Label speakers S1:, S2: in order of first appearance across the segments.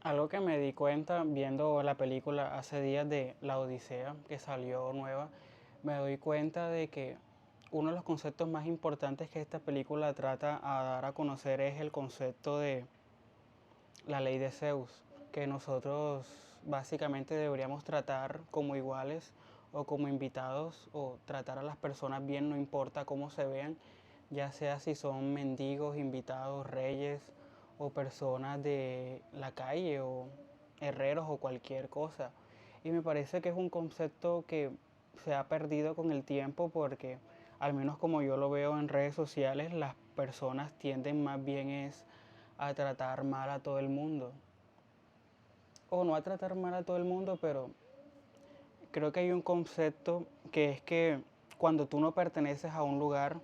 S1: Algo que me di cuenta viendo la película hace días de La Odisea, que salió nueva, me doy cuenta de que uno de los conceptos más importantes que esta película trata a dar a conocer es el concepto de la ley de Zeus, que nosotros básicamente deberíamos tratar como iguales o como invitados o tratar a las personas bien, no importa cómo se vean, ya sea si son mendigos, invitados, reyes o personas de la calle o herreros o cualquier cosa. Y me parece que es un concepto que se ha perdido con el tiempo porque al menos como yo lo veo en redes sociales, las personas tienden más bien es a tratar mal a todo el mundo. O no a tratar mal a todo el mundo, pero creo que hay un concepto que es que cuando tú no perteneces a un lugar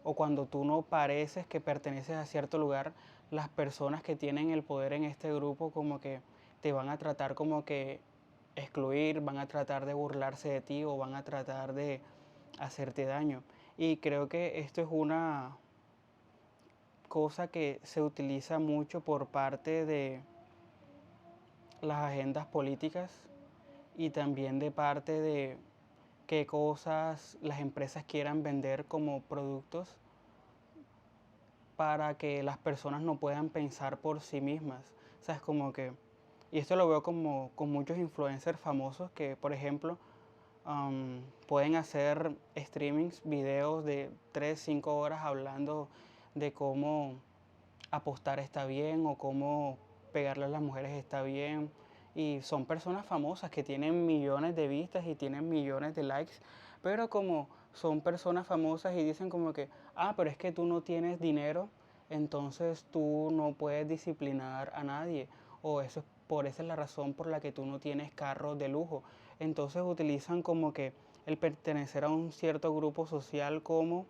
S1: o cuando tú no pareces que perteneces a cierto lugar, las personas que tienen el poder en este grupo como que te van a tratar como que excluir, van a tratar de burlarse de ti o van a tratar de hacerte daño. Y creo que esto es una cosa que se utiliza mucho por parte de las agendas políticas y también de parte de qué cosas las empresas quieran vender como productos para que las personas no puedan pensar por sí mismas. O sea, es como que, y esto lo veo como con muchos influencers famosos que, por ejemplo, pueden hacer streamings, videos de 3 5 horas hablando de cómo apostar está bien o cómo pegarle a las mujeres está bien. Y son personas famosas que tienen millones de vistas y tienen millones de likes, pero como son personas famosas y dicen como que, pero es que tú no tienes dinero, entonces tú no puedes disciplinar a nadie. O eso es por esa es la razón por la que tú no tienes carros de lujo. Entonces utilizan como que el pertenecer a un cierto grupo social como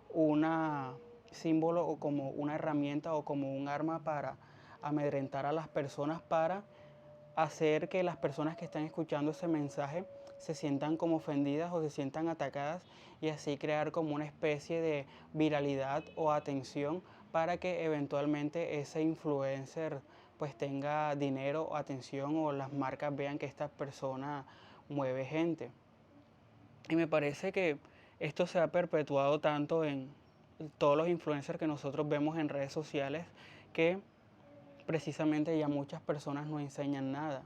S1: una símbolo o como una herramienta o como un arma para amedrentar a las personas, para hacer que las personas que están escuchando ese mensaje se sientan como ofendidas o se sientan atacadas y así crear como una especie de viralidad o atención para que eventualmente ese influencer pues tenga dinero o atención o las marcas vean que esta persona mueve gente. Y me parece que esto se ha perpetuado tanto en todos los influencers que nosotros vemos en redes sociales que precisamente ya muchas personas no enseñan nada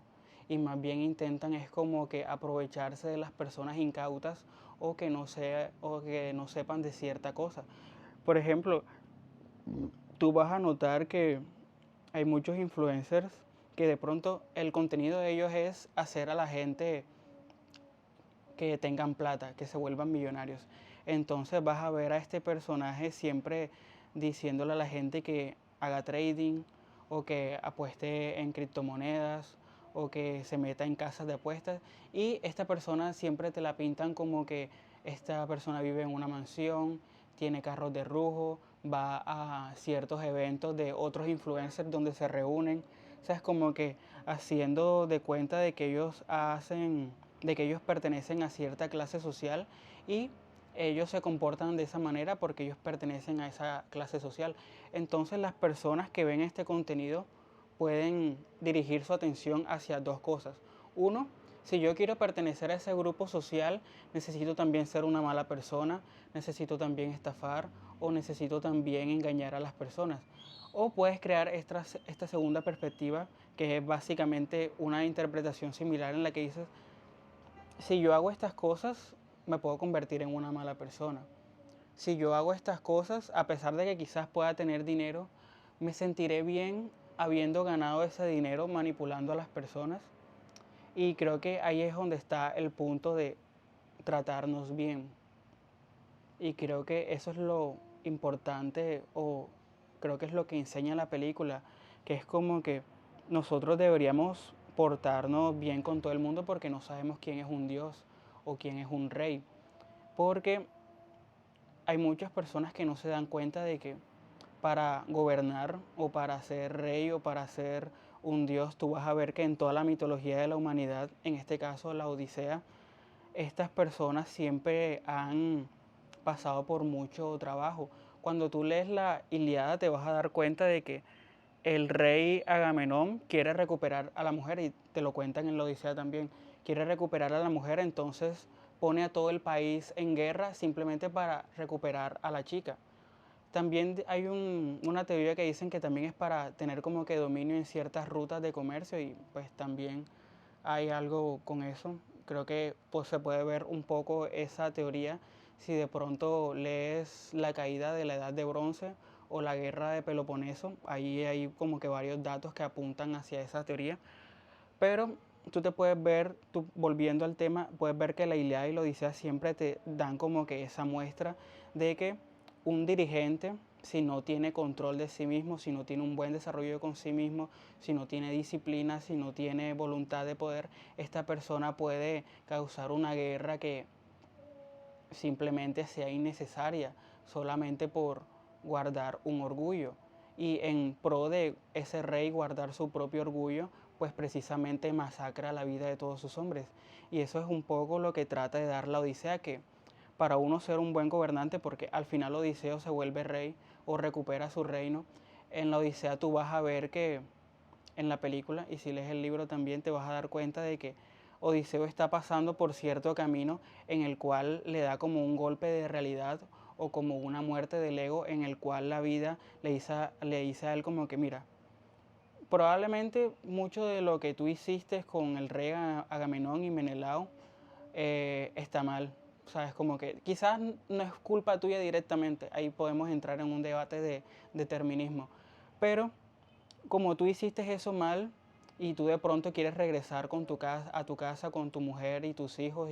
S1: y más bien intentan es como que aprovecharse de las personas incautas o que no sepan de cierta cosa. Por ejemplo, tú vas a notar que hay muchos influencers que de pronto el contenido de ellos es hacer a la gente que tengan plata, que se vuelvan millonarios. Entonces vas a ver a este personaje siempre diciéndole a la gente que haga trading o que apueste en criptomonedas o que se meta en casas de apuestas y esta persona siempre te la pintan como que esta persona vive en una mansión, tiene carros de lujo, va a ciertos eventos de otros influencers donde se reúnen. O sea, es como que haciendo de cuenta de que ellos hacen, de que ellos pertenecen a cierta clase social y ellos se comportan de esa manera porque ellos pertenecen a esa clase social. Entonces las personas que ven este contenido pueden dirigir su atención hacia dos cosas. Uno, si yo quiero pertenecer a ese grupo social, necesito también ser una mala persona, necesito también estafar o necesito también engañar a las personas. O puedes crear esta segunda perspectiva, que es básicamente una interpretación similar en la que dices, si yo hago estas cosas, me puedo convertir en una mala persona. Si yo hago estas cosas, a pesar de que quizás pueda tener dinero, me sentiré bien habiendo ganado ese dinero manipulando a las personas. Y creo que ahí es donde está el punto de tratarnos bien. Y creo que eso es lo importante o creo que es lo que enseña la película, que es como que nosotros deberíamos portarnos bien con todo el mundo porque no sabemos quién es un dios o quién es un rey. Porque hay muchas personas que no se dan cuenta de que para gobernar o para ser rey o para ser un dios, tú vas a ver que en toda la mitología de la humanidad, en este caso la Odisea, estas personas siempre han pasado por mucho trabajo. Cuando tú lees la Iliada te vas a dar cuenta de que el rey Agamenón quiere recuperar a la mujer, y te lo cuentan en la Odisea también, quiere recuperar a la mujer, entonces pone a todo el país en guerra simplemente para recuperar a la chica. También hay una teoría que dicen que también es para tener como que dominio en ciertas rutas de comercio, y pues también hay algo con eso. Creo que pues, se puede ver un poco esa teoría si de pronto lees La caída de la Edad de Bronce o La guerra de Peloponeso. Ahí hay como que varios datos que apuntan hacia esa teoría. Pero tú te puedes ver, tú, volviendo al tema, puedes ver que la Ilíada y la Odisea siempre te dan como que esa muestra de que un dirigente, si no tiene control de sí mismo, si no tiene un buen desarrollo con sí mismo, si no tiene disciplina, si no tiene voluntad de poder, esta persona puede causar una guerra que simplemente sea innecesaria solamente por guardar un orgullo. Y en pro de ese rey guardar su propio orgullo, pues precisamente masacra la vida de todos sus hombres. Y eso es un poco lo que trata de dar la Odisea, que para uno ser un buen gobernante, porque al final Odiseo se vuelve rey o recupera su reino, en la Odisea tú vas a ver que en la película, y si lees el libro también te vas a dar cuenta de que Odiseo está pasando por cierto camino en el cual le da como un golpe de realidad o como una muerte del ego, en el cual la vida le dice a él como que mira, probablemente mucho de lo que tú hiciste con el rey Agamenón y Menelao está mal. O sea, es como que quizás no es culpa tuya directamente, ahí podemos entrar en un debate de determinismo, pero como tú hiciste eso mal y tú de pronto quieres regresar con a tu casa con tu mujer y tus hijos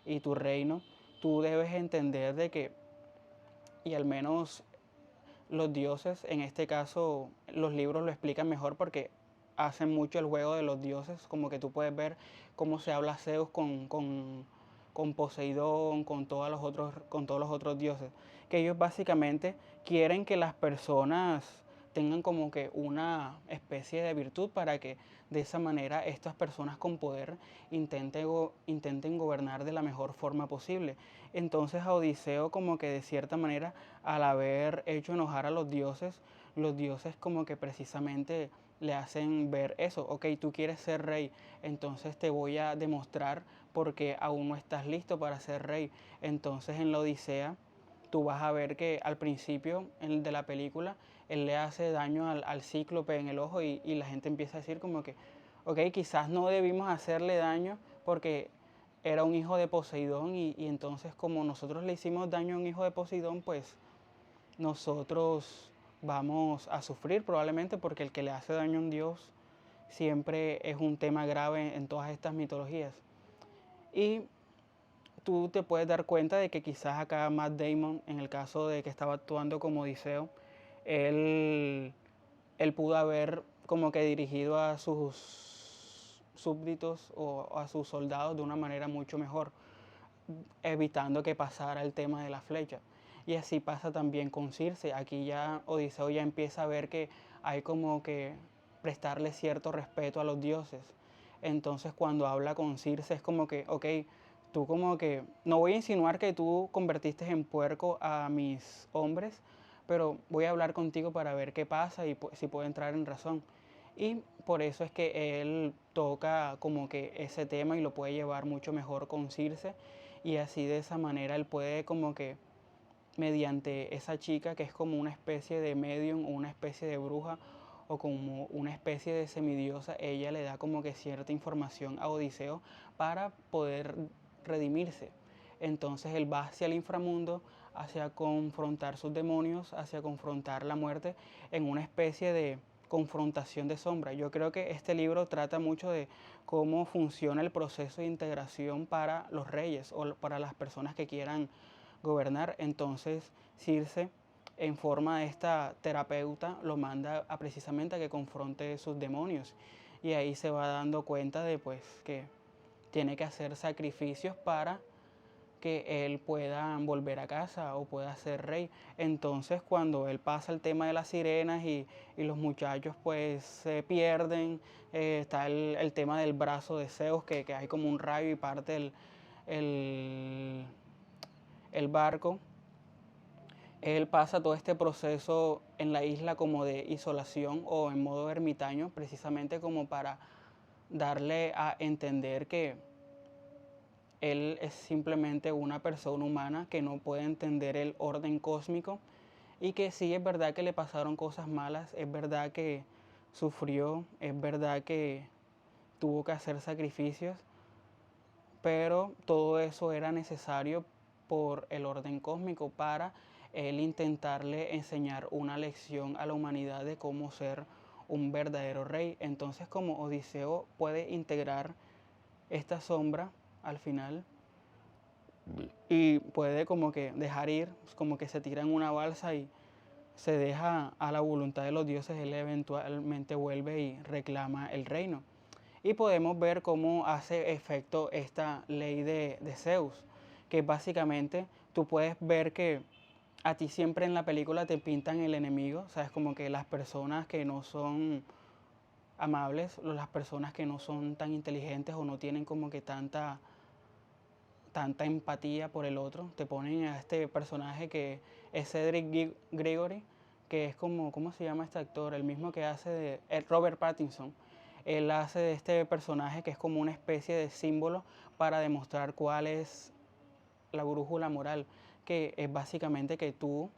S1: y tu reino, tú debes entender de que, y al menos los dioses, en este caso los libros lo explican mejor porque hacen mucho el juego de los dioses, como que tú puedes ver cómo se habla Zeus con Poseidón, con todos los otros dioses, que ellos básicamente quieren que las personas tengan como que una especie de virtud para que de esa manera estas personas con poder intenten gobernar de la mejor forma posible. Entonces a Odiseo como que de cierta manera, al haber hecho enojar a los dioses como que precisamente le hacen ver eso, ok, tú quieres ser rey, entonces te voy a demostrar porque aún no estás listo para ser rey. Entonces en la Odisea tú vas a ver que al principio de la película él le hace daño al cíclope en el ojo, y la gente empieza a decir como que, ok, quizás no debimos hacerle daño porque era un hijo de Poseidón, y entonces como nosotros le hicimos daño a un hijo de Poseidón, pues nosotros vamos a sufrir probablemente, porque el que le hace daño a un dios siempre es un tema grave en todas estas mitologías. Y tú te puedes dar cuenta de que quizás acá Matt Damon, en el caso de que estaba actuando como Odiseo, él, él pudo haber como que dirigido a sus súbditos o a sus soldados de una manera mucho mejor, evitando que pasara el tema de la flecha. Y así pasa también con Circe. Aquí ya Odiseo ya empieza a ver que hay como que prestarle cierto respeto a los dioses. Entonces cuando habla con Circe es como que, ok, tú como que, no voy a insinuar que tú convertiste en puerco a mis hombres, pero voy a hablar contigo para ver qué pasa y si puedo entrar en razón. Y por eso es que él toca como que ese tema y lo puede llevar mucho mejor con Circe, y así de esa manera él puede como que mediante esa chica que es como una especie de medium o una especie de bruja o como una especie de semidiosa, ella le da como que cierta información a Odiseo para poder redimirse. Entonces él va hacia el inframundo, hacia confrontar sus demonios, hacia confrontar la muerte en una especie de confrontación de sombra. Yo creo que este libro trata mucho de cómo funciona el proceso de integración para los reyes o para las personas que quieran gobernar. Entonces Circe, en forma de esta terapeuta, lo manda a precisamente a que confronte sus demonios, y ahí se va dando cuenta de pues que tiene que hacer sacrificios para que él pueda volver a casa o pueda ser rey. Entonces cuando él pasa el tema de las sirenas y los muchachos pues se pierden, está el tema del brazo de Zeus, que hay como un rayo y parte el barco, él pasa todo este proceso en la isla como de isolación o en modo ermitaño, precisamente como para darle a entender que él es simplemente una persona humana que no puede entender el orden cósmico y que sí es verdad que le pasaron cosas malas, es verdad que sufrió, es verdad que tuvo que hacer sacrificios, pero todo eso era necesario por el orden cósmico para él intentarle enseñar una lección a la humanidad de cómo ser un verdadero rey. Entonces, como Odiseo puede integrar esta sombra al final y puede como que dejar ir, como que se tira en una balsa y se deja a la voluntad de los dioses, él eventualmente vuelve y reclama el reino. Y podemos ver cómo hace efecto esta ley de Zeus, que básicamente tú puedes ver que a ti siempre en la película te pintan el enemigo, sabes, como que las personas que no son amables, o las personas que no son tan inteligentes o no tienen como que tanta empatía por el otro, te ponen a este personaje que es Cedric Gregory, que es como, ¿cómo se llama este actor? El mismo que hace de Robert Pattinson. Él hace de este personaje que es como una especie de símbolo para demostrar cuál es la brújula moral, que es básicamente que tú,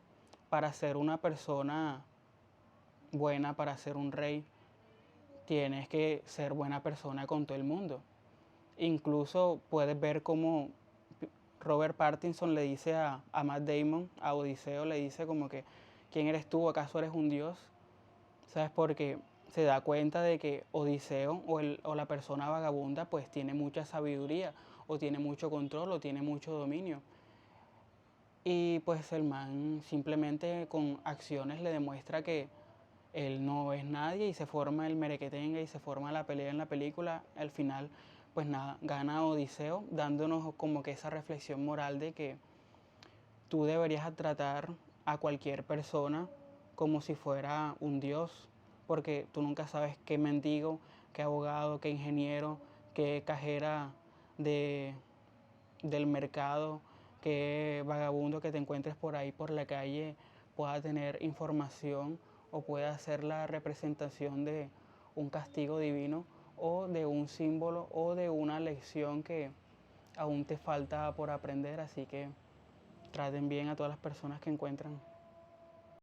S1: para ser una persona buena, para ser un rey, tienes que ser buena persona con todo el mundo. Incluso puedes ver cómo Robert Pattinson le dice a Matt Damon, a Odiseo, le dice como que, ¿quién eres tú? ¿Acaso eres un dios? ¿Sabes? Porque se da cuenta de que Odiseo o la persona vagabunda pues tiene mucha sabiduría o tiene mucho control o tiene mucho dominio. Y pues el man simplemente con acciones le demuestra que él no es nadie y se forma el merequetengue y se forma la pelea en la película. Al final pues nada, gana Odiseo dándonos como que esa reflexión moral de que tú deberías tratar a cualquier persona como si fuera un dios, porque tú nunca sabes qué mendigo, qué abogado, qué ingeniero, qué cajera de, del mercado, qué vagabundo que te encuentres por ahí por la calle pueda tener información o pueda ser la representación de un castigo divino o de un símbolo o de una lección que aún te falta por aprender, así que traten bien a todas las personas que encuentran.